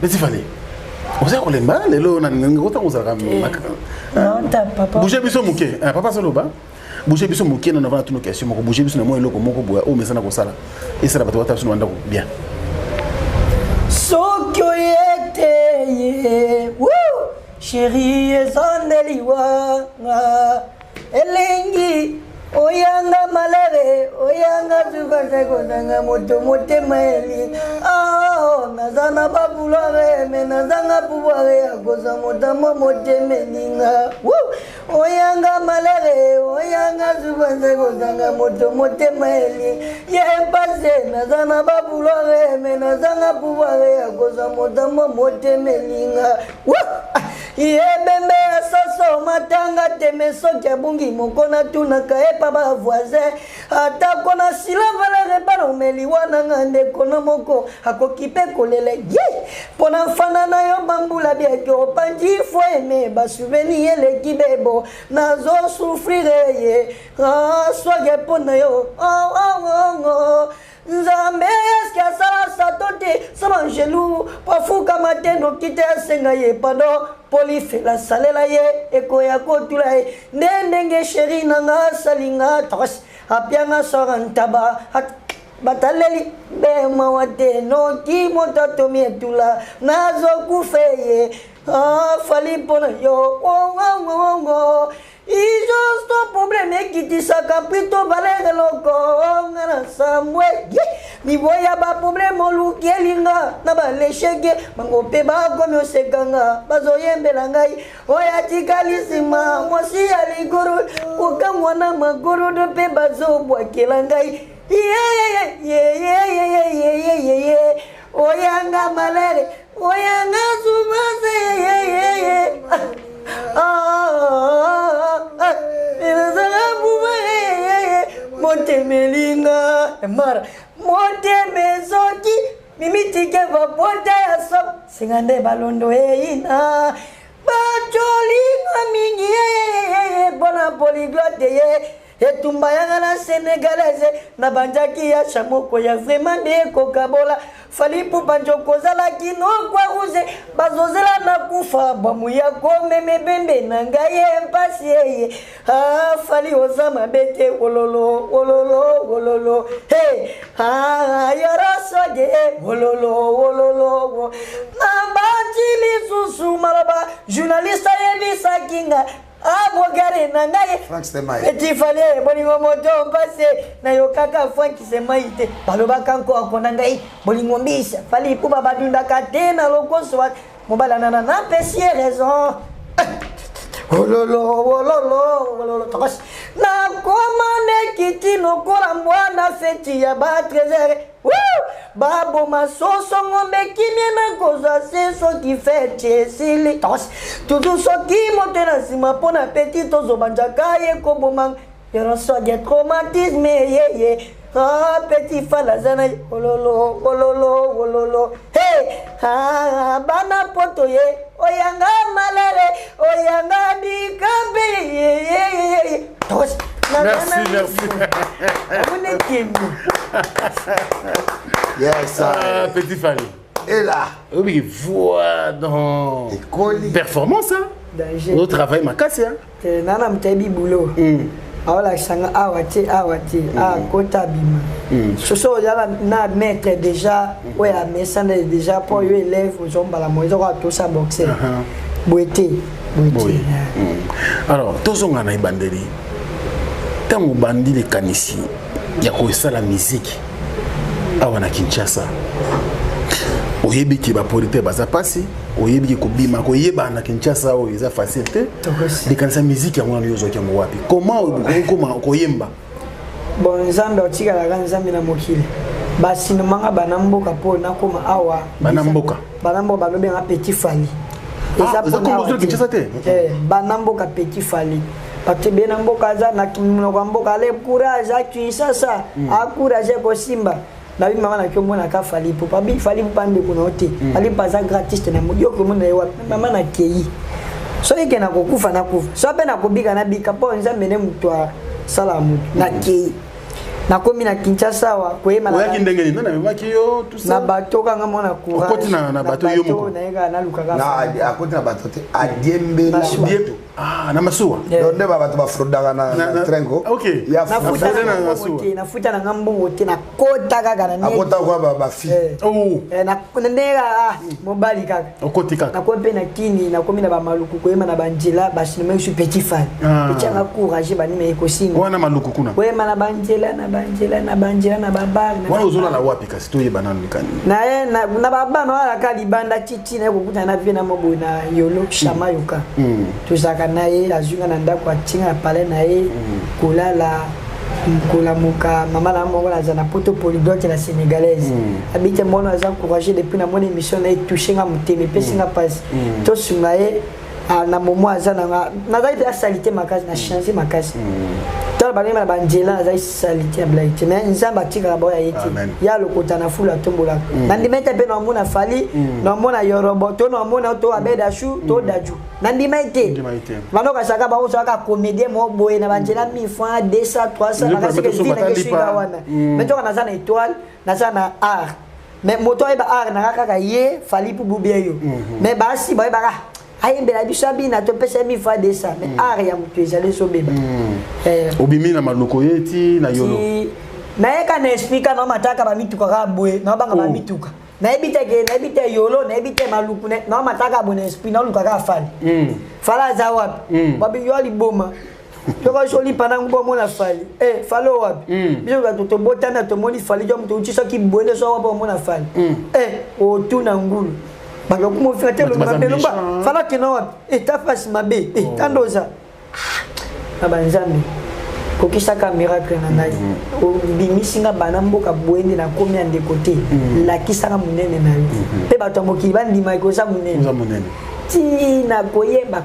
Petit Fally. Vous avez les balles, là, on a non, t'as papa. Bougez biso mouké. Papa Soloba. Bougez biso mouké, nous avons toutes nos questions. Bougez biso moi eloko moko boya o mesana ko sala. Et ça va te voir sur le bien. Sokoyete. Woo! Chérie ezandeliwa. Elengi oyanga malere oyanga tubase kodanga moto motemeli nazana babulare me nazanga pouvoir akoza motamo motemelinga oyanga malere oyanga tubase kodanga moto motemeli ye pase nazana babulare me nazanga pouvoir akoza motamo motemelinga yebembe asoso matanga temeso kiabungi mokona tunaka epa ba voisin ata kona sila valere balomeli wana ngande kono moko akokipe kolele ye pona mfana na yo bambula biaki opanji fo eme basuveni eleki bebo nazo souffrire ye swage pona yo Nzambe eske asala satote sama gelou pafuka matendo kite asenga ye pardon polifela salela ye ekoya kotula ye ndenge sheri nanga salinga tos apianga sorantaba bataleli be mawate no ki motato mietula nazo kufeye Fally pona yo Ijo sto problème qui dit ça capito valere loco ngana samwe mi voya ba problème lu kelinga na ba leshege mango pe ba komi osekanga bazoyembela ngai oya tikalisima mosi ali guru ukangwana maguru do pe bazobwa kelangai ye oyanga malere oyanga zumase Montemelinga mara Montemezoki mimitike vapota ya so singande balondo ina bajolinga mingi bona polyglotte etumba yanga na sénégalaise na banjaki ya chamoko ya vraiment de kokabola Fally pupanjo kozala kino kwa uze bazozela na kufa bamu ya komeme bembe na ngaye mpasi Fally ozama bete ololo hey yoro soje ololo na banjili susu maraba journaliste yebisa kinga Bogare nangaye Petit Fally bolingo moto mpase na yokaka Franki semaite baloba kanko akona ngai bolingo mbisa Fally puba badunda katena lokoso mobala nana na pesi raison ololo tos na komane kiti no kora mwana feti ya ba 13h babo masoso ngombe kimia na koza seso ki fete sili tos tutu soki motena sima pona petit tozo banjaka ye kobomang yoro so de traumatisme ye Petit Fally zana ololo hey bana poto ye oyanga malere oyanga dikambe ye tos merci yes Petit Fally et là oui voix dans performance au travail makasi nana mtebi boulot awala sanga awati kota bima soso yala na maître déjà oya mesana déjà pour yo élève ozomba la moïse ko to sa boxer boité alors tozonga na ibandeli tango bandi le kanisi ya ko sala musique awana Kinshasa oyebi ki ba polité baza pasi oyebi ki kobima ko yeba na Kinshasa o eza facilité de kanisa musique ya mwana yozo kyango wapi comment koyemba bon nzambe otika la nzambe na mokile basi no manga banamboka po na koma awa banamboka balobe nga Petit Fally eza pour Kinshasa te banamboka Petit Fally parce que benamboka za na kimno mboka le courage a Kinshasa a courage ko simba la vie maman na kiomona ka Fally pour pas bi Fally pande ko note ali paza gratis na modio ko mona yewa mama na kei so yeke na kokufa na kufa so pe na kobika na bika po nzambe ne mutwa salamu na kei na komi na Kinshasa wa koyema na oyaki ndenge nini na maki yo tout ça na bato kanga mona courage okoti na bato yo moko na ega na lukaka na akoti na bato te adiembela na masuwa donde ba bato ba frodaka na trengo OK ya na futa na ngambo te na kota kaka na nini akota kwa ba fi na ndega mobali kaka okoti kaka na kope na kini na komi na ba maluku koyema na banjela basi no suis petit fan petanga courage bani me ekosinga wana maluku kuna koyema na banjela na babar wana uzona na wapi kasi to yeba nanu kani na baba na wala ka libanda titi na kokuta na vie na mobo na yolo shama yoka tuzaka na ye azunga na ndako atinga na pale na ye kolala kola muka mama na mongo na zana poto polyglotte la sénégalaise habite mono aza encourager depuis na mon émission na toucher nga mutemi pesinga passe to sunga ye na momo aza na zaidi ya salite makasi na changer makasi to ba na banjela aza salite ya blaite mais nzamba tika ba ya yeti ya lokota na fula tombola na ndimete pe na mona fali na mona yorobo to na mona to abeda shu to daju na ndimete banoka saka ba osaka comédien mo boye na banjela 1000 francs 200 300 makasi ke vina ke shuga wana mais to na sana étoile na sana art mais moto eba art na kaka ye fali pu bubieyo mais basi ba eba ayembela biso abina to pesa 1000 fois de ça mais aria mutu ezali so beba obimi na maloko yeti na yolo na eka na explica na mataka ba mituka ka boye na banga ba mituka na ebite yolo na ebite maluku na mataka bona explica na luka ka fali fala za wapi babi yo liboma toko joli panangu bomo na fali falo wapi biso ga to botana to moni fali jo mutu uchi soki bwende so wapi bomo na fali o tu na ngulu banga kumo fete lo mabelomba fala kino wapi ta face mabe tandoza na banzambe kokisa ka miracle na ngai o bimisinga bana mboka bwende na komi ande côté la kisanga munene na yo pe bato mokili bandima ko sa munene tina koyemba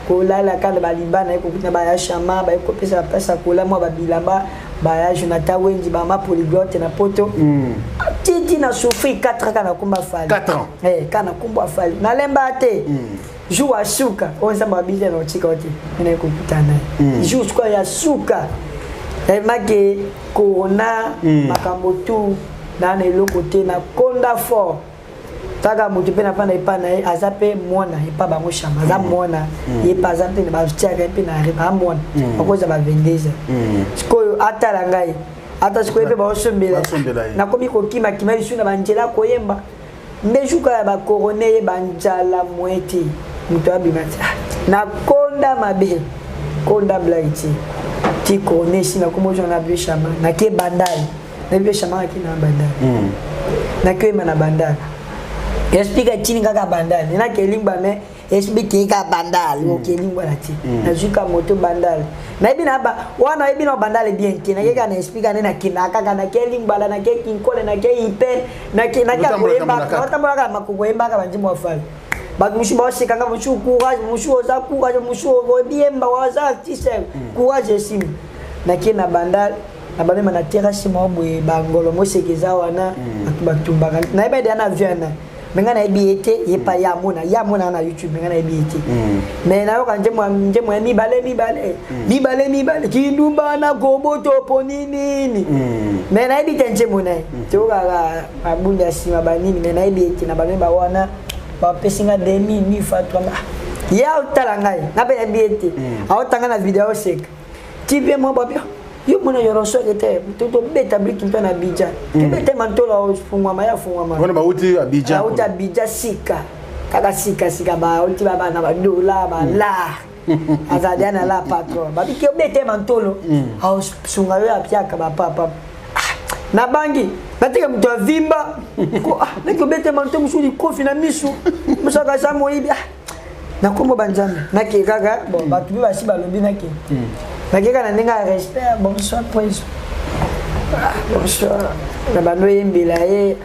kolala kana balibana ekopita ba ya shama ba ekopesa pesa kola mwa babilamba ba ya Jonathan Wenji ba ma polyglotte na poto titi na souffrir 4 ans kana kumba fali 4 ans kana kumba fali na lemba te jour suka onza mabile no chikote ina ekopitana jour suka ya suka make corona makambo tu na eloko te na konda fort taka mutu pe na pana ipana azape mona ipa bango shama za mona ipa azante ba stiaka pe na riba mona akoza ba vendeza sikoyo atala ngai ata sikoyo pe ba osombela na komi ko kima isu na banjela koyemba mbejuka ya ba corone banjala mweti mutu abimati na konda mabe konda blaiti ti corone si na komojo na bi shama na ke bandali na bi shama ki na bandali na ke mana bandali explique chini kaka bandal na kelingba me explique kaka bandal o kelingba la ti na zuka moto bandal na ibi na ba wana ibi na bandal bien ki na keka na explique na kina kaka na kelingba la na ke kinkole na ke ipen na ke na ka koyemba na tambula ka makoyemba ka banji mo fal ba mushu ba sikanga mushu courage mushu oza courage mushu o biemba waza artiste courage sim na ke na bandal na bale na terrasse mo boye bangolo mo sekeza wana batumbaka na ibe na viana menga na ebiete yepa ya mona na YouTube menga na ebiete mais na yo kanje mo mibale kindumba na goboto ponini mais na ebite nje mona to kaka abunda sima banini mais na ebiete na bale ba wana ba pesinga 2000 fatwanga ya utalanga na be ebiete awtanga na video sek tipe mo babio yo mona yoroso ete toto beta bliki mpana Abidjan beta mantola fungwa maya wana ba uti Abidjan uti Abidjan sika kaka sika ba uti baba na ba dola ba la azadiana la patron ba biki beta mantolo au sunga yo apiaka ba papa na bangi nataka mtu avimba ko nako beta mantolo musuli kofi na misu musaka sa moibi na kombo banjambe nake kaka bon batu ba si balobi nake nakeka na ndenge ya respect bonsoir prince bonsoir na bando yembela ye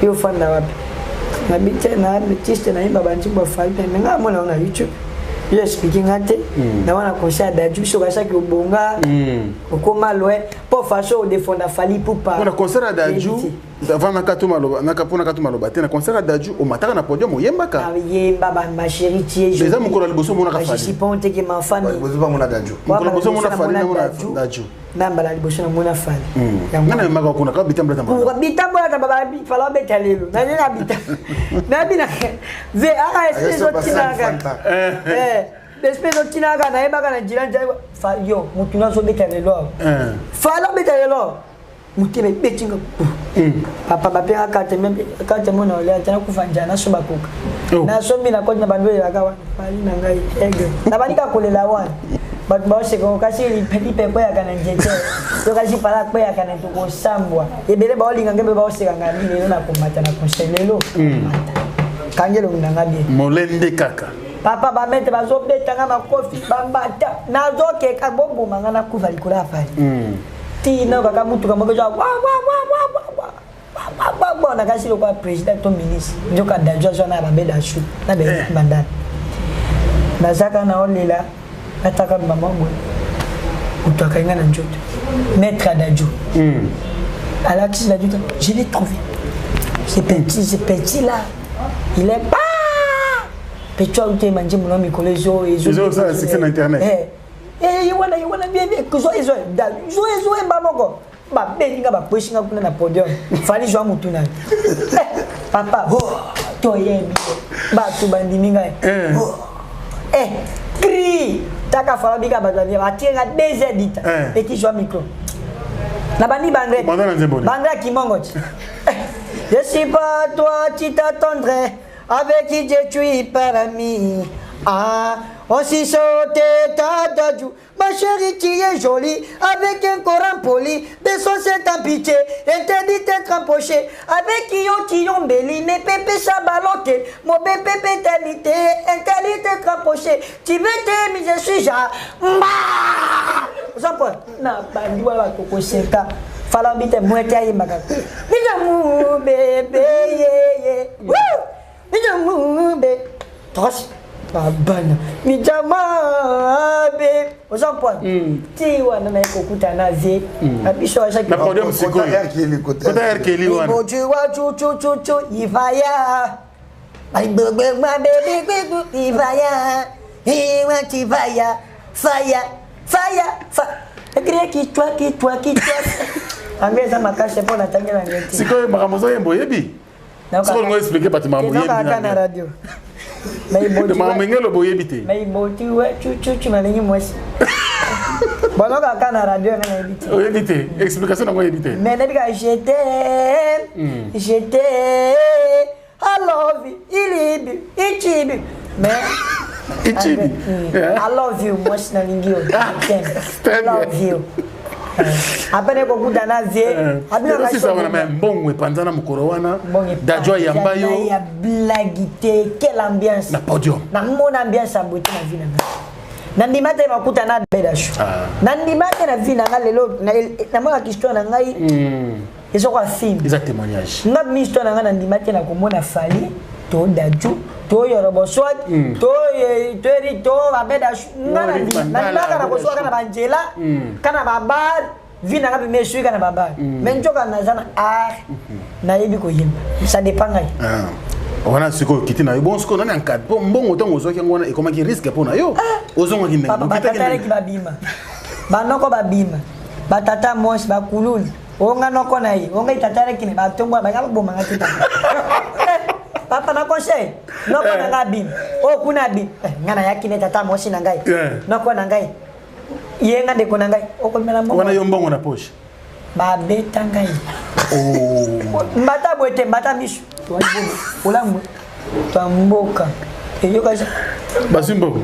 yo fanda wapi na bite na artiste na imba banji ba falta nga mona na YouTube yo speaking ate na wana concert da ju so kasa ki obonga okoma loe po faso de fonda fali pupa wana concert da ju avant nakapona katuma loba te na concert d'Adju au mataka na podium oyembaka yemba ma chérie tie les amis ko la liboso mona ka je suis pas honte que ma fan liboso ba mona d'Adju ko la liboso mona fali na d'Adju namba la liboso na mona fali ngana maka kuna ka bitambla tamba ko bitambla tamba ba fala betalelo na nina bita na bina ve ara espèce de tinaga espèce de tinaga na yeba kana jiranja fa yo mutuna so betalelo fala betalelo mutime betinga papa bapera kate même kate mona ole atana kufanja na soba koka na sombi na koti na bandwe akawa pali na ngai ege na banika kolela wana but ba se ko kasi lipe ko ya kana njete to kasi pala ko ya kana to ko sambwa ebele ba olinga ngebe ba se kanga ndine na komata na konselelo kangelo nanga bi molende kaka papa ba mete ba zo betanga makofi bambata na zo ke ka bombo mangana kuva likula pali tina kaka mutu kama kwa wa na kasi kwa president to ministre njoka dajwa zona ba beda shu na be bandana na zaka na olela ataka mama mwe utaka ngana njoto maître d'adjo Alexis l'a dit je l'ai trouvé ce petit là il est pas petit ou te manje mon ami collège et ça c'est sur internet you wanna bien que zo mbamoko ba belinga ba pushinga kuna na podium fali jo mutuna papa to yebi ba tu bandiminga cri taka fala bika ba atenga 2 heures dita petit jo micro na bandi bangre kimongo je suis pas toi tu t'attendrais avec qui je suis parmi on s'y sautait ta d'Adju. Ma chérie, tu es jolie, avec un coran poli, besoin c'est en pitié, interdit d'être empoché, avec qui ont béli, mes pépés sabaloté, mon bébé pétalité, interdit d'être empoché, tu veux t'aimer, je suis ja, na bandua la koko seka, fala bite mwete ayi magaka, bijamu bébé, bijamu bébé, troche. Bana mijama be osampoa ti wana na ikokuta na vie abiso a chaque na podium siko kota RKL wana boju wa chu ivaya ai bebe ma baby ivaya he want ivaya fire ekre ki toi angeza makashe pona tangela ngeti siko makamozo yembo yebi siko ngo expliquer patima moyebi na radio mengelo boyebite mais boti ouais tu malengi mwesi bono kaka na radio na ebite oyebite explication ngo yebite mais nebika j'étais I love you ilibi ichibi mais ichibi I love you mwesi na lingio I love you apene ko kudana vie abina ka sisa wana mbongwe panzana mukoro wana dajwa yambayo ya blagite quelle ambiance na podium na mona ambiance aboti na vina na ndimate makuta na bedashu na ndimate na vina ngalelo na mona histoire na ngai eso kwa film les témoignages na mi histoire na ndimate na komona fali to daju to yorobo swat to eri to abedashu ngana ndimaka na koswa kana banjela kana babar vina ngapi meshu kana babar menjoka na zana na yebi ko yimba ça dépend ngai wana siko kitina bon siko nani encadre mbongo tongo zoki ngona ekoma ki risque pona yo ozongo ki ndenge batata ki babima banoko babima batata mos bakuluni onga noko na yi onga itatara ki ne batombo ba ngaboma ngatita papa na conseil noko na ngabim o kuna bi ngana yakine tata mosi na ngai noko na ngai yenga de ko na ngai o ko mela mbongo wana yo mbongo na poche ba beta ngai mbata boete mbata mishu olamwe tamboka eyo kaza basimbo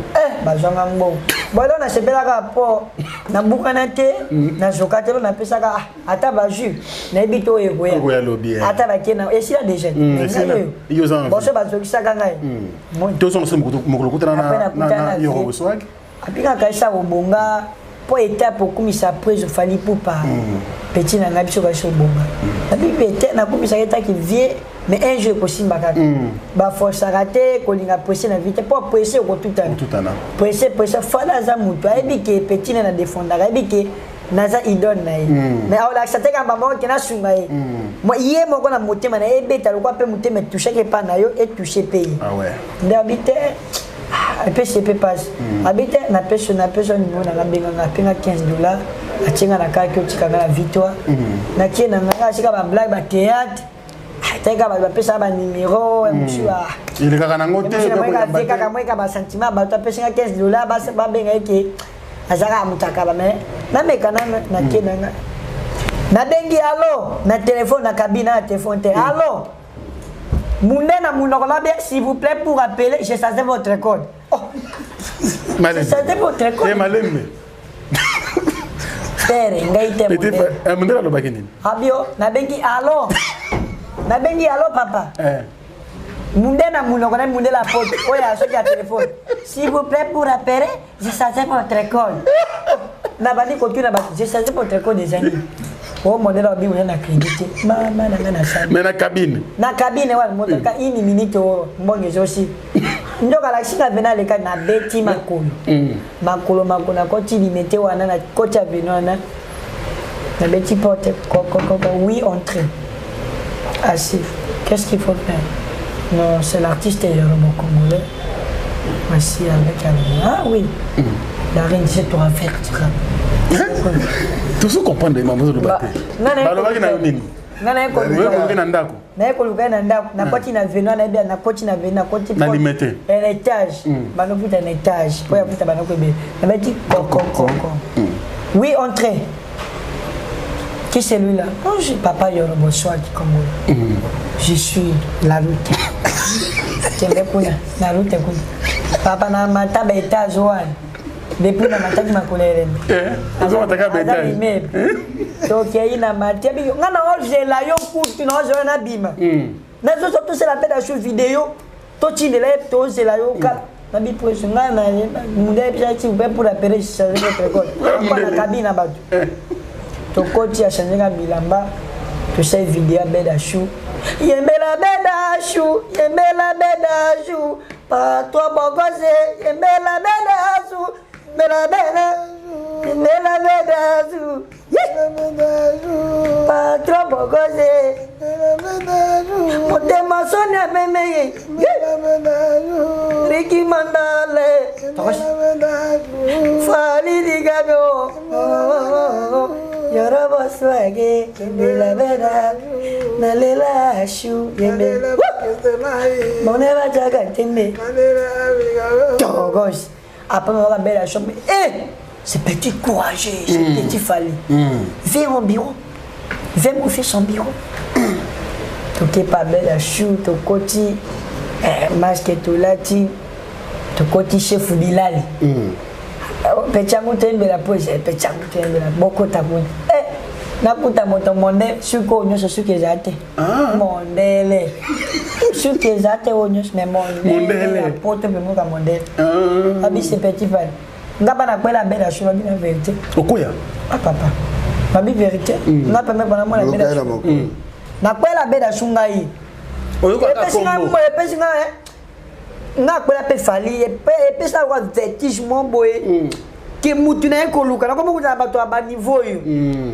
bazanga mbongo bolo na sepelaka po na bukana te na zokatelo na pesaka ata baju na ebito ekoya ata bakena esila déjà boso bazokisaka ngai to so mokolo kutana na yoro swag apika kaisa obonga po étape okumisa prise fali poupa petit na ngabiso kaisa obonga na bipete na kumisa eta ki vie mais un jeu possible bakaka ba force raté kolinga presser na vite pour presser ko tutana presser fala za mutu ayebi ke petit na défendre ayebi ke naza idole na ye mais aolakisa te kamba moko ke nasunga ye ye moko na motema na ye ebeta lokwa mpe motema etoucheke epa na yo etouche mpe ye nde abi te epesi epe pasi abi te napesi niveau nanga benganga apenga $15 atienga na kaki otikanga na victoire nakie nanga asika bablage batéâtre teka bapesaka banimero mosu ilekaka nango te kaka moyeka basentiment bato apesinga $15 babenga eke azalaka mutakaba me nameka nakie nanga nabengi alo na telefone na kabine na telefone te alo munde na munoko nabe s'il vous plaît pour appeler j'ai changé votre code j'ai changé votre code malembe pere ngai te munde alobaki nini abio nabengi alo papa munde na munoko na munde la pote oya soki ya telefone s'il vous plaît pour appeler j'ai changé votre code na bandi koki na j'ai changé votre code des amis oh modèle obi on na crédité mama na salle mais na cabine wa motoka ini minute o mbonge zosi ndoka la shinga vena le na beti makolo na koti limité wana na koti ya venona na beti porte oui entrée assis qu'est-ce qu'il faut faire non c'est l'artiste congolais assis avec un ah oui la reine c'est toi faire tout ce comprendre les mamans de baté balobaki na nini na ndako na koti na veno na bien na koti na veno na koti na limité un étage bano puta un étage pour ya puta bano ko be na beti oui entrée qui c'est lui là non je papa Yoro Bonsoir qui comme je suis la route tende kuna na route kuna papa na mata ba étage one depuis na mataki makolere azotaka betage donc il na matia bi ngana ozela yo kutu na ozela na bima na zo surtout c'est la peine de vidéo to tindela to ozela yo kala na bi presso ngana munde pia ti pour la pere changer votre code kwa na cabine na bato to koti a changer na bilamba to say vidéo beda chou yembela beda chou pa toi bogose yembela beda chou Bela zu, patron bogose, motema sonia meme, Ricky Mandale, Fali Digado, Yorobo swage, bela nalela shu, moneva jaga tende, Togos. Après on va belle la chambre ce petit courageux ce petit Fali viens au bureau viens mon fils en bureau tu pas belle la chou to koti masque to lati to koti chef Bilal pechangu tembe la pose pechangu tembe la boko tabuni nakuta moto monde suko nyoso suke zate mondele suke zate onyo mais mondele poto me moka mondele abi c'est petit Fali ngaba na kwela bela shula bina vérité okuya papa babi vérité ngapa me bana mona bela na kwela bela shunga yi oyoko ta kombo epesi nga kwela pe Fali epesa kwa vertige momboye que mutu na ekoluka na komo kuta bato ba niveau yo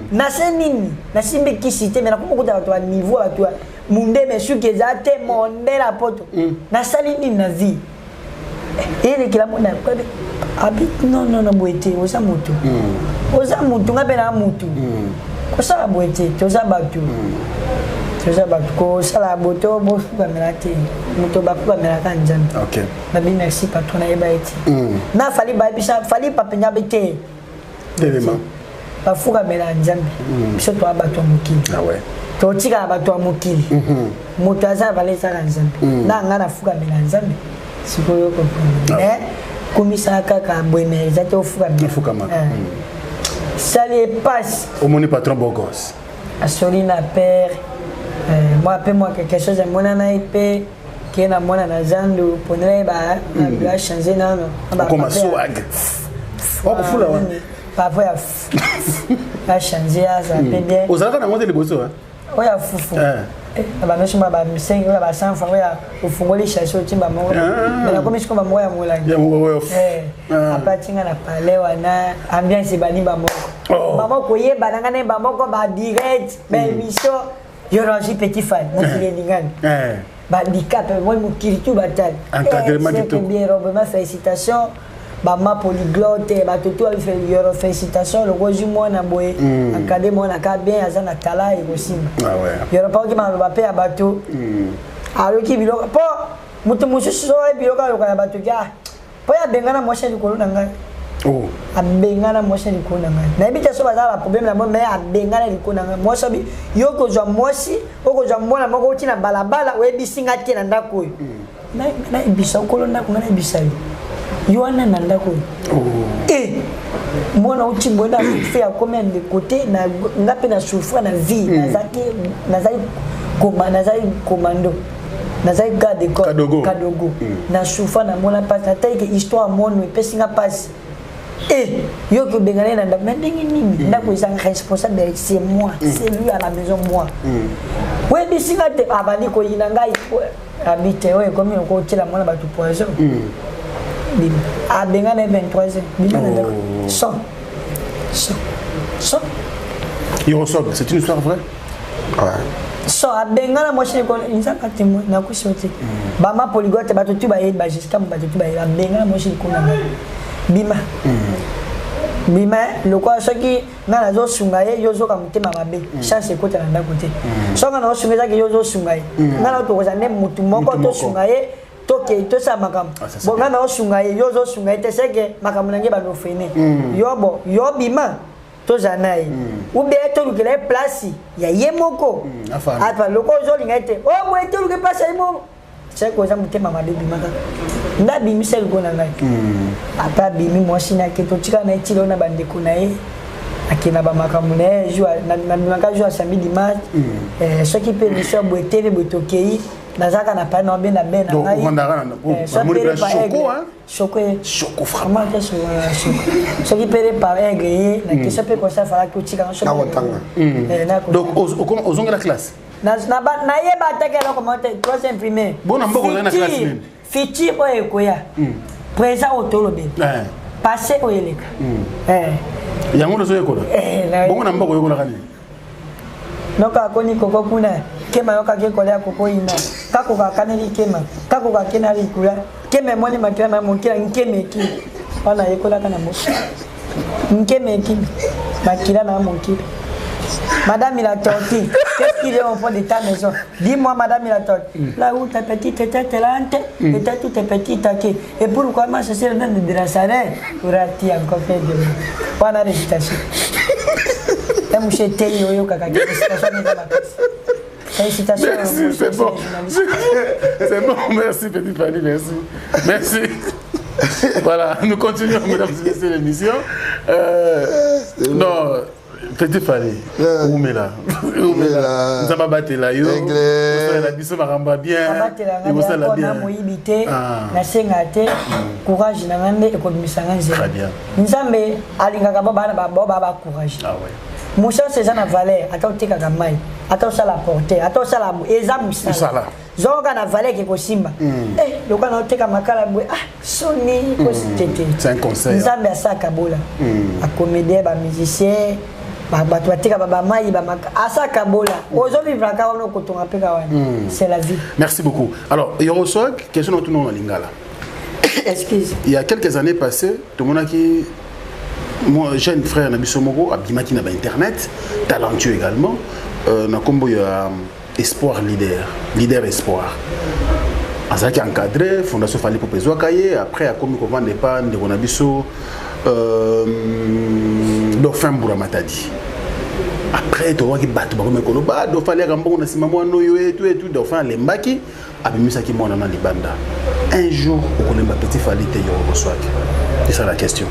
na senini na simbe kisite mais na komo kuta bato ba niveau bato munde monsieur que za te monde la poto na salini na vie et que la monde habite non boete oza mutu ngabe na mutu ko sala boete toza bato ko sala boto bo fuka melate muto ba fuka melaka nzambe OK babi merci patron na yeba eti na Fali ba bisa Fali papenya bete élément ba fuka melaka nzambe biso to abato mukili ah ouais to tika abato mukili muto aza valesa nzambe na ngana fuka melaka nzambe sikoyo ko komisa kaka boeme zate ofuka ma sale passe au moni patron bogos asolina père moi appelle moi quelque chose mona na épée qui na mona na zando pondre ba changer na comme swag ko fula wa papa ya changer ça peut bien ozalaka na modele boso oya fufu ba meshi ba misengi ba sanfa oya ufungoli chacho chimba mo na komi shiko ba moya mola ya mo apatinga na pale wana ambiance bani ba moko Maman koye banangane maman ko ba direct ben mission yo rangi petit fan mon kilingan. Ba handicap moi mon kiritu batal. Encadrement du tout. Bien Robert félicitations. Bama polyglotte ba tout a fait yo félicitations le gros moi na boye encadré moi na ka bien azana tala et aussi. Ah ouais. Yo pas ki ma ba pe abato. Alors ki bilo po mutu musu so e bilo ka ya bato ya. Po ya bengana mo chez du kolo nanga. Oh. Abengana mo chez du kolo nanga. Na bita so ba za problème na mo mais abengana du kolo nanga. Mo so bi yo ko jwa mosi, ko jwa mona mo ko tina balabala we bisinga tina ndako. Na ibisa kolo ndako na ibisa. Yo ana na ndako. Eh. Mona uti mbona faire combien de côté na ngape na souffrir na vie na zaki commando. Nazai garde Kadogo na souffrir na mona passe na taille que histoire mon pesi nga passe yo que bengane na ndako ndenge nini ndako isa responsable c'est moi c'est lui à la maison moi ouais bisinga te abandi ko ina ngai habite ouais comme on tela mona ba tout poison a bengane 23 bimana ndako so Yo ressort, c'est une histoire vraie? Ouais. So abengana mo chez ko inzaka temo na kushoti bama polygote batutu ba yeba jusqu'à batutu ba yeba bengana mo chez ko na bima loko soki ngana zo sungaye yozo ka mutema mabe chance ko tana ndako te so ngana zo sungaye yozo sungaye ngana to ko zane mutu moko to sungaye to ke to sa makam bo ngana zo sungaye yozo sungaye te seke makam nange ba no fene yobo yobima tozanaye ube etolukela place ya yemoko apa loko zolinga ete o mo etoluke place ya yemoko seko za mutema mabebi maka ndabi misel gona ngai apa bimi mwashina ke totika na etilo na bandeko na ye akina ba makamu na joa na maka joa samedi dimanche soki pe mission boetele botokei nazaka na pa na bena bena ngai choco vraiment que ce qui pere par aigle na que ça peut comme ça fera que tu quand je donc aux ongles la classe na yeba attaquer là comment tu imprimer bon na mboko na classe même fiti o ekoya présent autolobe passé o eleka yango zo ekola bon na mboko yokola kani noka koni koko kuna kema yoka ke kolea koko ina kako ka kaneli kema kako ka kenali kula keme moni makira na mokila nkeme ki wana yekola kana mo nkeme ki makira na mokila madame la tortue qu'est-ce qu'il est au fond de ta maison dis-moi madame la tortue là où ta petite tête lente et ta toute petite taquet et pourquoi moi je sais le nom de la salaire pour rati encore fait de wana récitation et monsieur Teyo yo kaka récitation de ma félicitations. Merci, c'est bon. C'est bon, merci Petit Fanny, merci. Voilà, nous continuons, mesdames et messieurs, l'émission. Non, Petit Fanny, où est là? Nous avons battu là, yo. La biso maramba bien. Nous avons bien. Courage, très bien. Nous avons courage. Ah ouais. Moussa c'est ça na valeur attends tika kamai attends ça la porter attends ça la exam ça zonga na valeur qui ko simba le kana tika makala bwe soni ko tete c'est un conseil nzambe asaka bola a comédien ba musicien ba bato tika ba mai ba asaka bola ozo vivre ka wana ko tonga peka wana c'est la vie. Merci beaucoup. Alors Yoroswag question dans tout nom lingala. Excuse. Il y a quelques années passées tout le monde qui moi j'ai un frère Nabiso Moro Abimaki na internet talentueux également na combo ya espoir leader espoir azaki encadré fondation Fali pour Pezo Kaye après a commis comment ne pas de Nabiso Dauphin Boula Matadi après to waki battu ba comme koloba do fallait rambo na simamo no yo et tout Dauphin lembaki abimisa ki mona na libanda un jour au kolemba Petit Fali te Yoroswag c'est ça la question.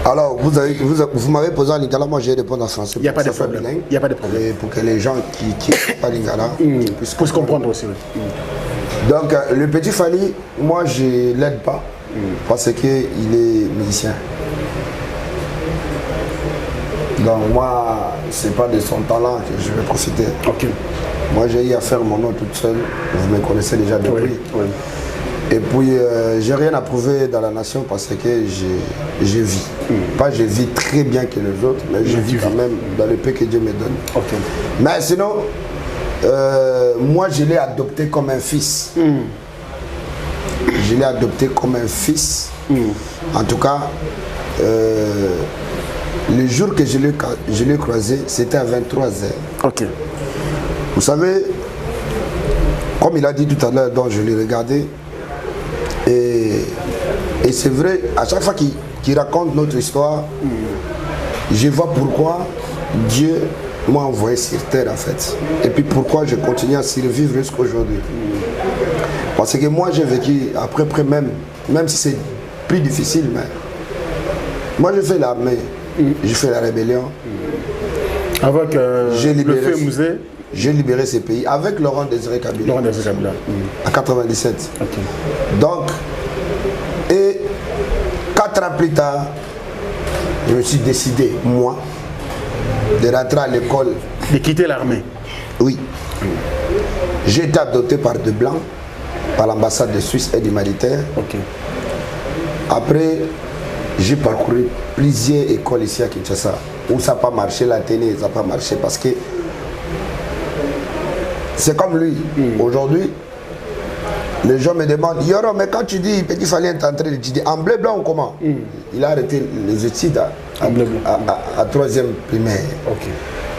Alors, vous m'avez posé en lingala, moi j'ai répondu en français. Il n'y a pas de problème. Il n'y a pas de problème. Et pour que les gens qui ne pas lingala puissent comprendre aussi. Donc, le Petit Fali, moi je ne l'aide pas parce qu'il est musicien. Donc, moi, ce n'est pas de son talent que je vais profiter. Okay. Moi j'ai eu à faire mon nom toute seule. Vous me connaissez déjà depuis. Oui. Et puis, j'ai rien à prouver dans la nation parce que je vis. Pas je vis très bien que les autres, mais je vis quand même dans le peu que Dieu me donne. Okay. Mais sinon, moi, je l'ai adopté comme un fils. Je l'ai adopté comme un fils. En tout cas, le jour que je l'ai croisé, c'était à 23h. Ok. Vous savez, comme il a dit tout à l'heure, donc je l'ai regardé, et c'est vrai, à chaque fois qu'il raconte notre histoire, je vois pourquoi Dieu m'a envoyé sur terre en fait. Et puis pourquoi je continue à survivre jusqu'à aujourd'hui. Parce que moi j'ai vécu après même si c'est plus difficile, mais moi j'ai fait l'armée, j'ai fait la rébellion. Avec le feu musée. J'ai libéré ces pays avec Laurent Désiré Kabila. Laurent Désiré Kabila. À 97. Okay. Donc, et 4 ans plus tard, je me suis décidé, moi, de rentrer à l'école. De quitter l'armée. Oui. J'ai été adopté par deux blancs, par l'ambassade de Suisse et humanitaire. Okay. Après, j'ai parcouru plusieurs écoles ici à Kinshasa, où ça n'a pas marché, la télé, ça n'a pas marché parce que c'est comme lui. Aujourd'hui, les gens me demandent, Yoro, mais quand tu dis Petit Fally est entré, tu dis en bleu blanc ou comment? Il a arrêté les études à 3e primaire. Okay.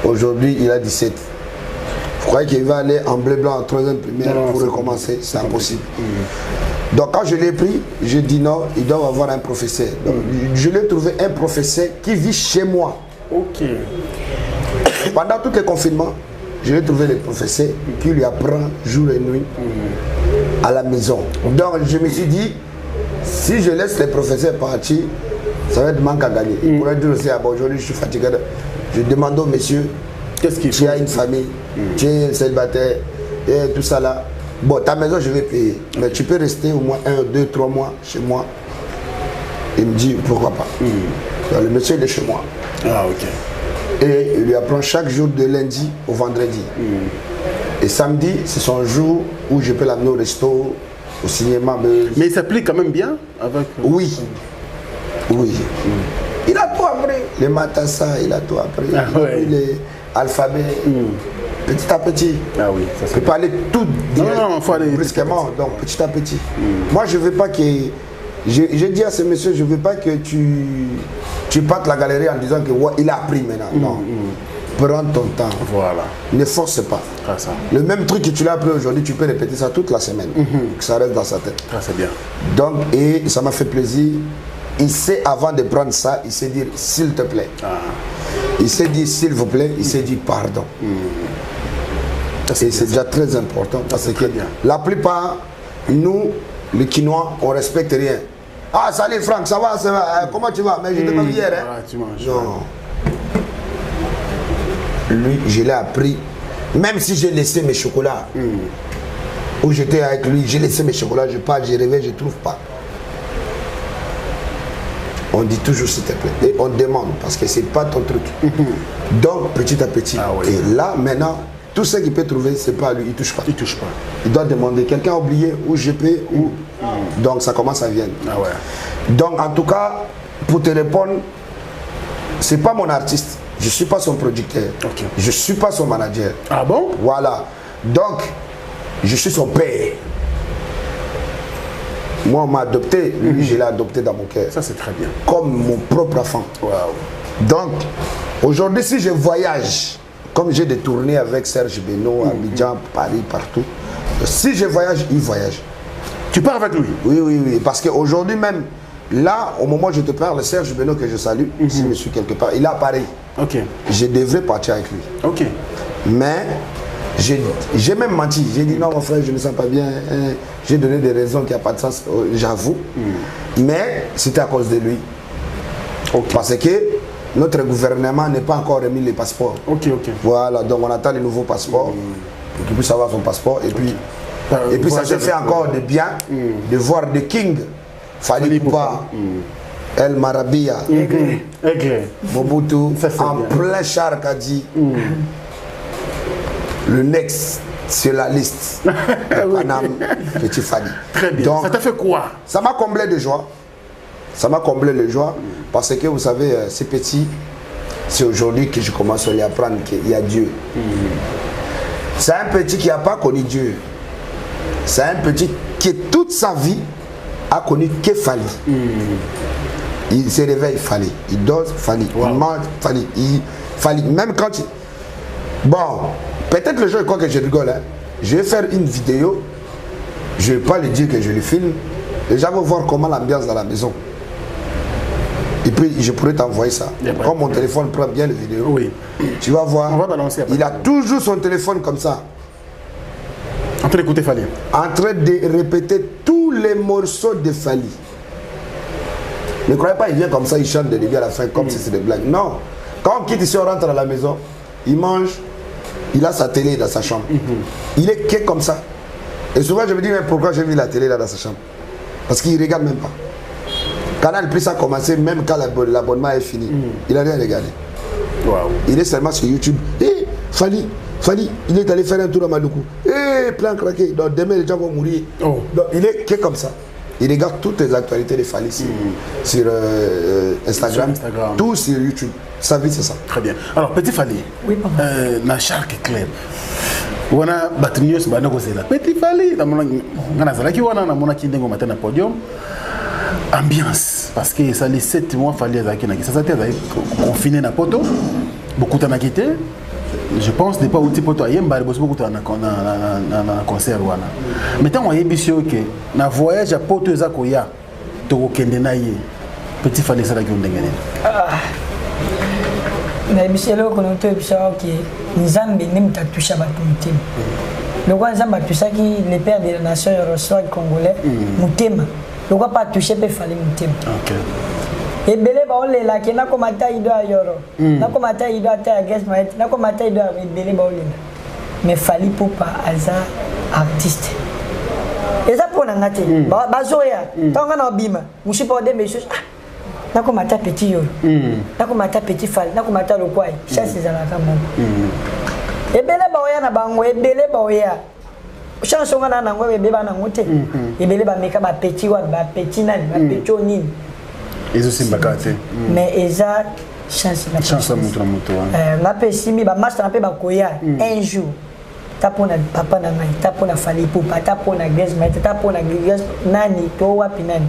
Aujourd'hui, il a 17. Vous croyez qu'il va aller en bleu blanc en 3e primaire pour recommencer? C'est impossible. Donc quand je l'ai pris, j'ai dit non, il doit avoir un professeur. Donc, je l'ai trouvé un professeur qui vit chez moi. Ok. Pendant tout le confinement, je l'ai trouvé le professeur qui lui apprend jour et nuit à la maison. Donc je me suis dit, si je laisse les professeurs partir, ça va être manque à gagner. Il pourrait dire aussi, ah bon, aujourd'hui je suis fatigué. Je demande au monsieur, qu'est-ce qu'il faut? Tu as une famille, tu es célibataire, et tout ça là. Bon, ta maison je vais payer, mais tu peux rester au moins 1, 2, 3 mois chez moi. Il me dit, pourquoi pas. Donc, le monsieur il est chez moi. Ah ok. Et il lui apprend chaque jour de lundi au vendredi. Et samedi, c'est son jour où je peux l'amener au resto, au cinéma. Mais il s'applique quand même bien avec... Oui. Oui. Il a tout appris. Les matassa, il a tout appris. Ah, ouais. Les alphabets. Petit à petit. Ah oui, ça je ne peux pas aller tout non, faut aller brusquement. Donc petit à petit. Moi, je ne veux pas que... J'ai dit à ce monsieur, je ne veux pas que tu partes la galerie en disant que ouais, il a appris maintenant. Non. Prends ton temps. Voilà. Ne force pas. Ah, ça. Le même truc que tu l'as appris aujourd'hui, tu peux répéter ça toute la semaine. Que ça reste dans sa tête. Ah, c'est bien. Donc, et ça m'a fait plaisir. Il sait, avant de prendre ça, il sait dire s'il te plaît. Il sait dire s'il vous plaît, il sait dire pardon. Et c'est déjà très important parce que la plupart, nous, les Quinois, on ne respecte rien. Ah, salut Franck, ça va, comment tu vas? Mais je t'ai pas vu hier. Hein? Voilà, tu manges. Non. Lui, je l'ai appris. Même si j'ai laissé mes chocolats, où j'étais avec lui, j'ai laissé mes chocolats, je pars, je rêvais, je ne trouve pas. On dit toujours s'il te plaît. Et on demande parce que ce n'est pas ton truc. Donc, petit à petit. Ah, oui. Et là, maintenant, tout ce qu'il peut trouver, ce n'est pas lui, il ne touche pas. Il touche pas. Il doit demander, quelqu'un a oublié où je peux, où. Donc ça commence à venir. Ah ouais. Donc en tout cas, pour te répondre, ce n'est pas mon artiste. Je ne suis pas son producteur. Okay. Je ne suis pas son manager. Ah bon? Voilà. Donc, je suis son père. Moi, on m'a adopté. Lui, je l'ai adopté dans mon cœur. Ça, c'est très bien. Comme mon propre enfant. Wow. Donc, aujourd'hui, si je voyage, comme j'ai des tournées avec Serge Beno, Abidjan, Paris, partout, si je voyage, il voyage. Tu pars avec lui? Oui, oui, oui. Parce qu'aujourd'hui même, là, au moment où je te parle, Serge Beno, que je salue, si je suis quelque part, il est à Paris. Ok. Je devrais partir avec lui. Ok. Mais, j'ai même menti. J'ai dit non, mon frère, je ne me sens pas bien. J'ai donné des raisons qui n'ont pas de sens, j'avoue. Mais, c'était à cause de lui. Okay. Parce que notre gouvernement n'est pas encore remis les passeports. Ok, ok. Voilà, donc on attend les nouveaux passeports pour qu'il puisse avoir son passeport. Et puis, ça se fait encore de bien de voir The King, Fally Ipupa, El Marabia, Mobutu, en plein char qu'a dit le next sur la liste de Paname Petit Fally. Très bien. Donc, ça t'a fait quoi? Ça m'a comblé de joie. Ça m'a comblé de joie parce que vous savez, ces petits, c'est aujourd'hui que je commence à les apprendre qu'il y a Dieu. C'est un petit qui n'a pas connu Dieu. C'est un petit qui toute sa vie a connu que Fally. Il se réveille, Fally. Il dort, Fally. Il mange, Fally. Fally. Même quand il... Bon, peut-être les gens croient que je rigole. Hein. Je vais faire une vidéo. Je ne vais pas lui dire que je le filme. Les gens vont voir comment l'ambiance dans la maison. Et puis je pourrais t'envoyer ça. Comme mon téléphone prend bien les vidéos, oui. Tu vas voir. On va balancer après. Il a toujours son téléphone comme ça. En train d'écouter Fally. En train de répéter tous les morceaux de Fally. Ne croyez pas, il vient comme ça, il chante de début à la fin comme si c'était des blagues. Non. Quand on quitte ici, on rentre à la maison, il mange, il a sa télé dans sa chambre. Il est que comme ça. Et souvent je me dis, mais pourquoi j'ai mis la télé là dans sa chambre? Parce qu'il ne regarde même pas. Canal Plus a commencé, même quand l'abonnement est fini. Il n'a rien regardé. Wow. Il est seulement sur YouTube. Hé, Fally, il est allé faire un tour à Maluku. Hé, plan craqué. Donc demain, les gens vont mourir. Donc il est que comme ça. Il regarde toutes les actualités de Fally sur Instagram, tout sur YouTube. Sa vie, c'est ça. Très bien. Alors, Petit Fally, oui, papa. Na Shark Club. On a battu Petit Fally. On a Zalaki, on a mon akinde au matin à podium. Ambiance, parce que ça les 7 mois fallait ça s'est confiné na poto beaucoup t'en a quitté je pense n'est pas outil poto yemba beaucoup t'en a concert wana maintenant on yebisio que na voyage à poto za koya to kende na ye Petit Fally ça la ki ndengene na yebisio ko no to yebisio que Nzambe nem tatusha batu mutima le roi Nzambe tusaki le père de la nation reçoit congolais mutema. Pourquoi pas toucher pe Fally mutima. OK. Et belé ba olela ke na ko mata ido ayoro. Na ko mata ido ata against my na ko mata ido belé ba olela. Mais Fally Poupa aza artiste. Eza pona ngate. Ba zoya. Tanga na bima. Mushipa de mesus. Na ko mata petit yo. Na ko mata Petit Fally, na ko mata lokwai. Chasse za la kamo. Et belé ba oya na bango e belé ba oya. Chanson ngana na ngwe beba na ngote ebele ba meka ba petit wa ba petit nani ba petit nini ezo simba kate mais eza chance mutu na pesimi ba master na pe ba koya un jour tapona papa na ngai tapona Fally Poupa tapona Grace Maître tapona Grace nani to wapi nani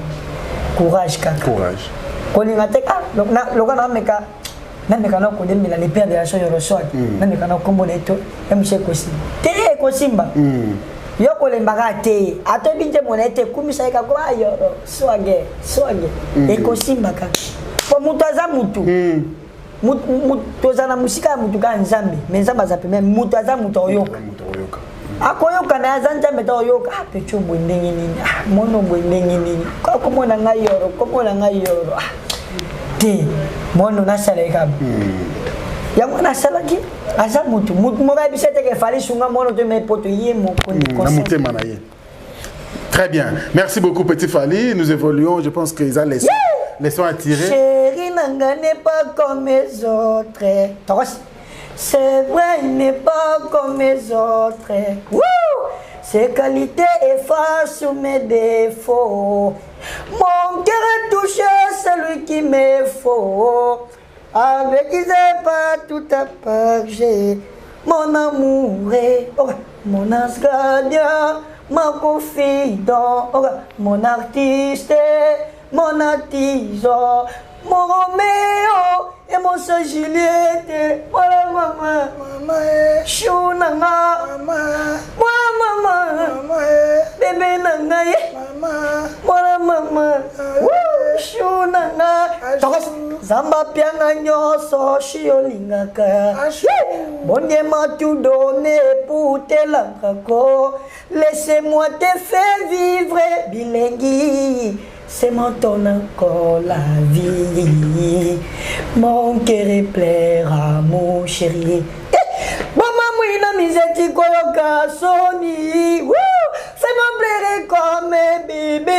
courage kaka courage koni ngate loka na meka na ko demela le père de la chose reçoit na meka na kombo neto MC Kosi te Kosimba yoko le mbagate ato binte monete kumisa eka ko ayo swage e Kosimba ka po mutu aza mutu mutu za na musika mutu ka Nzambe mais Nzambe za pemé mutu aza mutu oyoka akoyoka na aza Nzambe ta oyoka pecho bwendengi nini mono bwendengi nini ko mona ngai yoro te mono na saleka yango na salaki aza mutu moka bisete ke Fally sunga mono te me poto yé mon motema na ye. Très bien. Merci beaucoup Petit Fally. Nous évoluons, je pense qu'ils ont les sons à tirer. Chérie nanga n'est pas comme les autres. C'est vrai, il n'est pas comme les autres. Ses qualités effacent mes défauts. Mon cœur est touché, celui qui me faut. Avec qui j'ai pas tout à partager. Mon amour est mon ange gardien, mon confident, mon artiste, mon artisan, mon Roméo et mon soeur Juliette. Voilà maman, chou nanga, maman, bébé nanga, voilà maman, chou nanga. Zamba pianga nyoso shiolingaka. Bon Dieu m'a tout donné pour te l'encako. Laissez-moi te faire vivre bilingue. C'est mon ton encore la vie. Mon cœur plaira mon chéri. Maman mouina miseti koyoka soni. Fais-moi pleurer comme un bébé.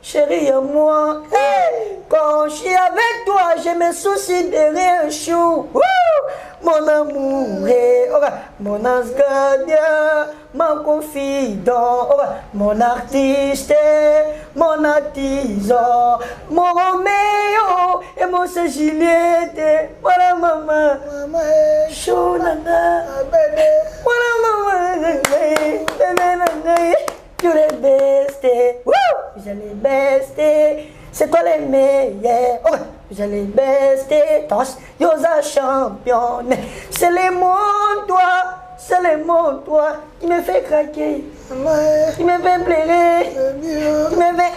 Chérie à moi, quand me soucie de rien chou. Mon amour est mon ange gardien, mon confident, mon artiste, mon artisan, mon Roméo et mon Juliette. Voilà maman, chou nana, voilà maman, tu es best, vous allez best. C'est toi les meilleurs, vous allez bester, tous, yosa championne. C'est les mots, toi, qui me fait craquer, qui me fait pleurer, qui me fait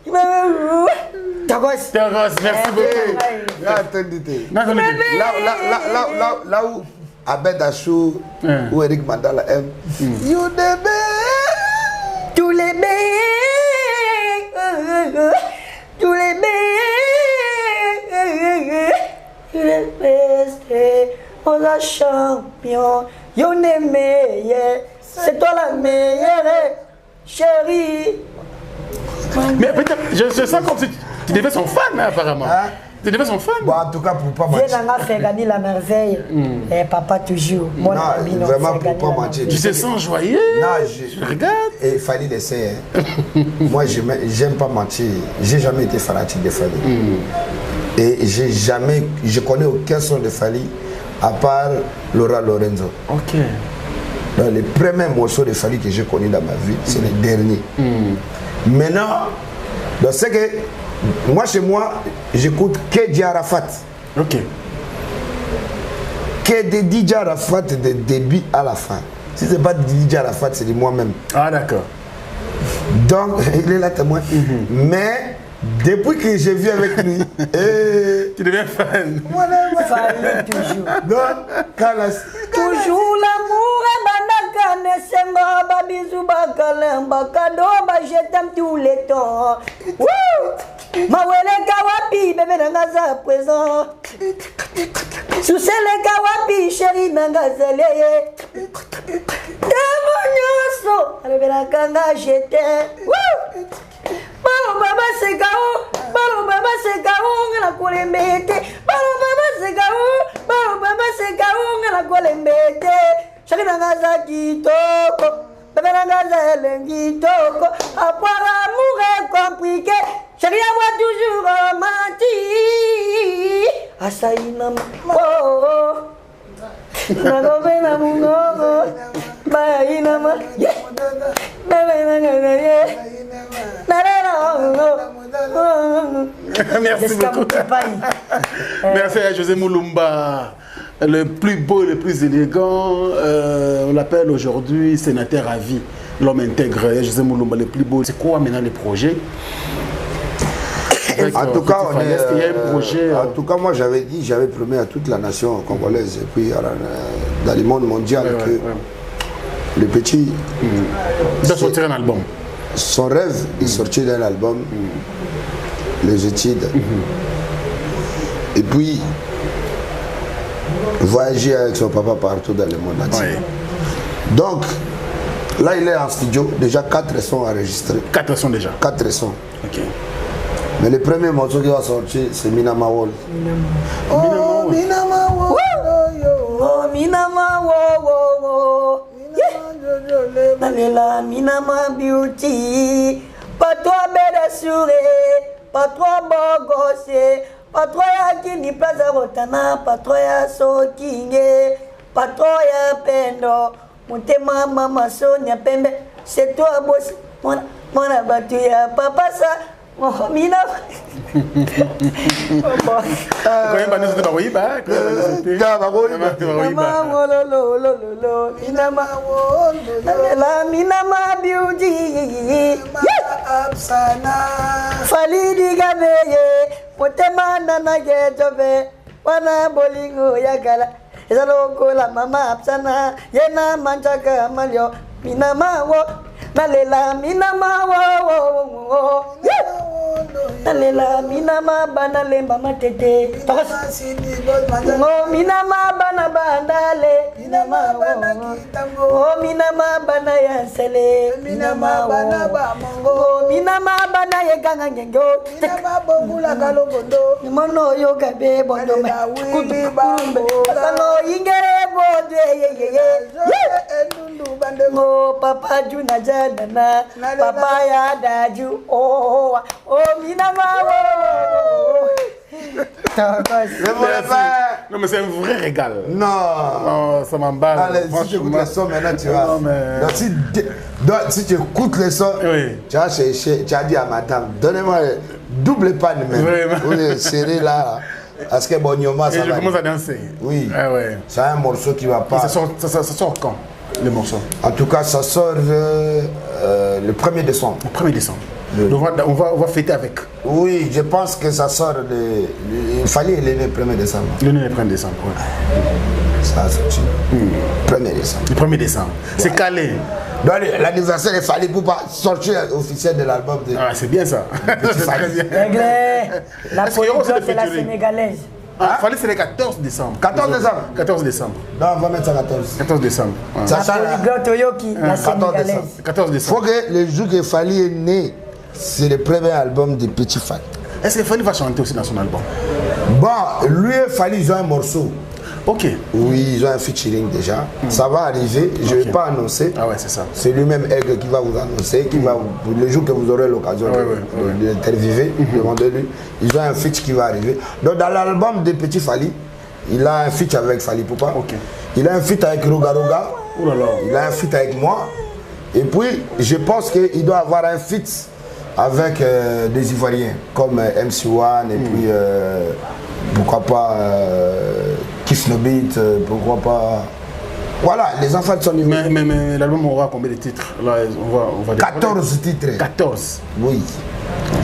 qui me fait Tagos, merci beaucoup. Là où Abed Achou ou Eric Mandala aime, you the best. Tous les meilleurs, tous les meilleurs, on a champion, y'en est meilleur, c'est toi la meilleure, chérie. Mais peut-être, je sens comme si tu devais son fan, apparemment. Hein? Tu devais son fan. Bon, en tout cas, pour pas mentir. Viens dans faire gagner la merveille. Et papa toujours. Mon ami, non, vraiment pour pas mentir. Tu te sens joyeux. Non, je regarde. Et il fallait laisser. Moi, j'aime pas mentir. J'ai jamais été fanatique de Fally. Et je connais aucun son de Fally à part Laura Lorenzo. Ok. Donc, les premiers morceaux de Fally que j'ai connus dans ma vie, c'est les derniers. Maintenant, c'est que moi, chez moi, j'écoute que DJ Arafat. Ok. Que de DJ Arafat de début à la fin. Si ce n'est pas DJ Arafat, c'est de moi-même. Ah, d'accord. Donc, il est là témoin. Mais, depuis que je vis avec lui, tu deviens fan. Fallait toujours. Donc, quand toujours l'amour est banakane, senga, babizou, bakalem, bakado, je t'aime tous les temps. Mawele kawapi, bébé nangaza présent. Sousele kawapi, chéri nangaza leye. Demonyoso, alebela kanga j'étais. Balo baba se gao, ngala kolembete. Balo baba se gao, ngala kolembete. Chéri nangaza kitoko, bébé nangaza elengitoko. Après l'amour est compliqué. Chérie, moi toujours romantique. Asaïna oh, Nagobena mungo, baina ma, Merci beaucoup. Merci à José Mulumba, le plus beau, le plus élégant. On l'appelle aujourd'hui sénateur à vie, l'homme intègre. José Mulumba, le plus beau. C'est quoi maintenant les projets? En tout cas, en tout cas, moi j'avais dit, j'avais promis à toute la nation congolaise et puis dans le monde mondial que le petit doit sortir un album. Son rêve est sorti d'un album, les études, et puis voyager avec son papa partout dans le monde entier. Donc là, il est en studio, déjà 4 sons enregistrés. 4 sons déjà. 4 sons. Ok. Mais le premier morceau qui va sortir, c'est Minama Wall. Oh, Minama Wall. Oh, Minama Wall. Nalela Minama Beauty. Pas toi belle assurée, pas toi beau gosse, pas toi ya kini plaza rotana, pas toi ya sokinge, pas toi ya pendo. Montema mama Sonia Pembe, c'est toi boss. Mon abattu ya papa ça. Oh, Mina. Minama Beauty. Fally digabeye, potema nana getobe, wana bolingo yakala. Ezaloko la mama absana, yena manchaka malyo. Minama wo, nalela minama wo. Nalela minama bana lemba matete. Oh minama bana bandale. Minama bana kitambo. Oh minama bana yansele. Minama bana bamongo. Oh minama bana yeganga ngengo. Minama bongula kalobondo. Mono yoga be bondo me. Kutu bambo. Salo ingere bondo Oh papa juna jadana. Papa ya daju. Oh minama. Non, mais c'est un vrai régal. Non. Oh, ça m'emballe. Allez, si tu écoutes les sons maintenant, tu vas. Non, mais... donc, si tu écoutes les sons, oui. tu as cherché, tu as dit à madame, donnez-moi double panne même. Oui, serré là. Parce que bon, Nyoma, ça va. Je commence à danser. Oui. Ah, ouais. C'est un morceau qui va pas. Ça sort quand, le morceau? En tout cas, ça sort le 1er décembre. Le 1er décembre. Donc on va fêter avec. Oui, je pense que ça sort il fallait le 1er décembre. Le 1er décembre, oui. Ça a sorti. 1er décembre. Le 1er décembre. C'est calé. Donc l'anniversaire, il fallait pour pas sortir officiel de l'album. Ah, c'est bien ça. C'est très bien. La production, c'est la sénégalaise. Ah, fallait c'est le 14 décembre. 14 décembre. 14 décembre. Non, on va mettre ça 14. 14 décembre. Ouais. Ça la Toyoki, la sénégalaise. 14 décembre. Faut que le jour que Fally est né, c'est le premier album de Petit Fally. Est-ce que Fally va chanter aussi dans son album? Bon, lui et Fally, ils ont un morceau. Ok. Oui, ils ont un featuring déjà. Ça va arriver, je ne vais pas annoncer. Ah ouais, c'est ça. C'est lui-même Aigle qui va vous annoncer, qui va, le jour que vous aurez l'occasion de l'interviewer, demandez-lui. Ils ont un feat qui va arriver. Donc dans l'album de Petit Fally, il a un feat avec Fally Poupa. Okay. Il a un feat avec Roga Roga. Oh là là. Il a un feat avec moi. Et puis, je pense qu'il doit avoir un feat avec des Ivoiriens, comme MC1 et puis pourquoi pas Kiss No Beat, pourquoi pas... Voilà, les enfants de son niveau. Mais l'album aura combien de titres? Là, on va 14 titres. 14. Oui.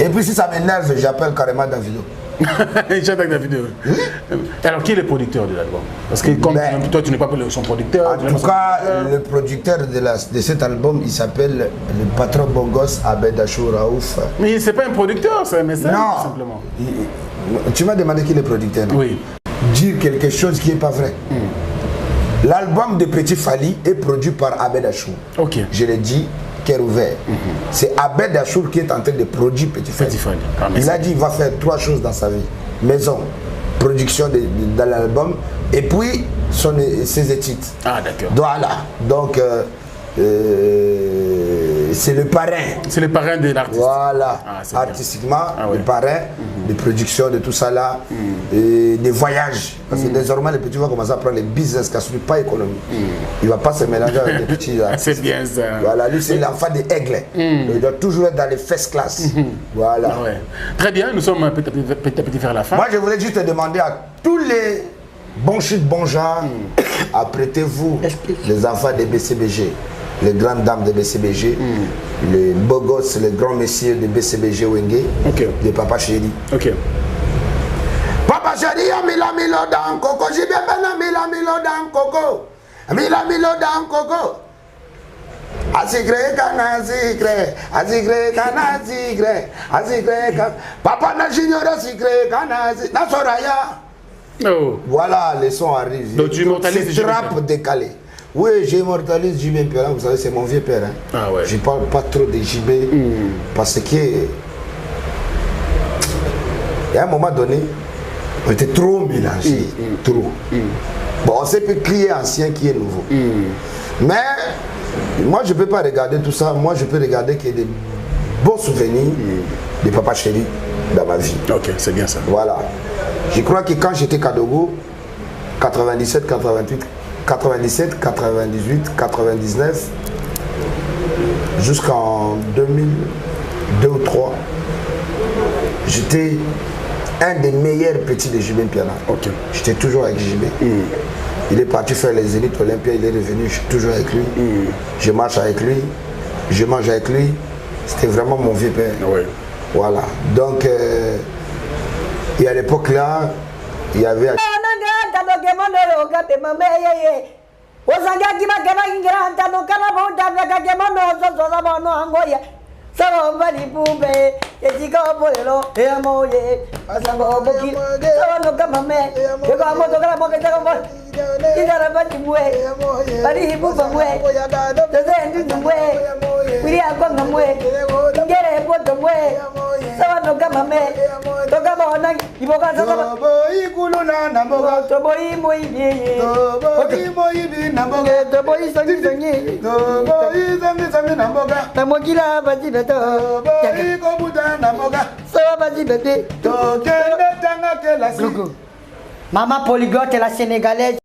Et puis si ça m'énerve, j'appelle carrément Davido. J'attends Davido. Alors qui est le producteur de l'album? Parce que comme toi tu n'es pas son producteur. En tout cas, le producteur de cet album, il s'appelle le patron Bongos Abed Achou Raouf. Mais c'est pas un producteur, c'est un message tout simplement. Tu m'as demandé qui est le producteur, non? Oui. Dire quelque chose qui n'est pas vrai. L'album de Petit Fally est produit par Abed Achou. Ok. Je l'ai dit, cœur ouvert. C'est Abed Achou qui est en train de produire Petit Fally. Il a dit qu'il va faire 3 choses dans sa vie. Maison, production de l'album et puis ses études. Ah d'accord. Voilà. Donc c'est le parrain. C'est le parrain de l'artiste. Voilà. Artistiquement, le parrain, de production, de tout ça là, et des voyages. Parce que désormais, le petit va commencer à prendre les business qui ne sont pas économiques. Il ne va pas se mélanger avec les petits. C'est bien ça. Voilà, lui c'est l'enfant des aigles. Il doit toujours être dans les first class. Voilà. Ouais. Très bien, nous sommes petit à petit vers la fin. Moi, je voulais juste demander à tous les bons chutes, bons gens, apprêtez-vous, les enfants des BCBG. Les grandes dames de BCBG, les beaux gosses, les grands messieurs de BCBG Wenge, les Papa Chéri. Papa Chéri, Mila Milo dans Coco, j'ai bien Mila Milo dans Coco, Mila Milo dans Coco. Asigre kana asigre, asigre kana asigre, asigre kana. Papa na junior asigre kana asigre, na Soraya. Voilà, les sons arrivent. Donc tu immortalises le rap décalé. Oui, j'immortalise JB Piolin, vous savez, c'est mon vieux père. Hein. Ah ouais. Je ne parle pas trop de JB parce que. Et à un moment donné, on était trop mélangés. Trop. Bon, on sait plus qui est ancien, qui est nouveau. Mais moi, je ne peux pas regarder tout ça. Moi, je peux regarder qu'il y a des bons souvenirs de Papa Chéri dans ma vie. Ok, c'est bien ça. Voilà. Je crois que quand j'étais Kadogo, 97, 88, 97, 98, 99, jusqu'en 2002 ou 2003, j'étais un des meilleurs petits de JB Piana. Okay. J'étais toujours avec JB. Il est parti faire les élites Olympia, il est revenu, je suis toujours avec lui. Je marche avec lui, je mange avec lui. C'était vraiment mon vieux père. Voilà. Donc, et à l'époque là, il y avait... tika bolelo e amoye asango boki sawa no kamame e ko amoto kala boke ta ko idara bati mwe bari hibu bamwe teze ndu mwe wiri akonga mwe ngere poto mwe sawa no kamame to kama ona iboka sasa boy kuluna na mboga to boy moibi na mboga to boy sangi sangi boy na mboga na mokila bati beto boy ko buda na mboga sawa bati bete to kende tanga ke la Maman polyglotte la sénégalaise.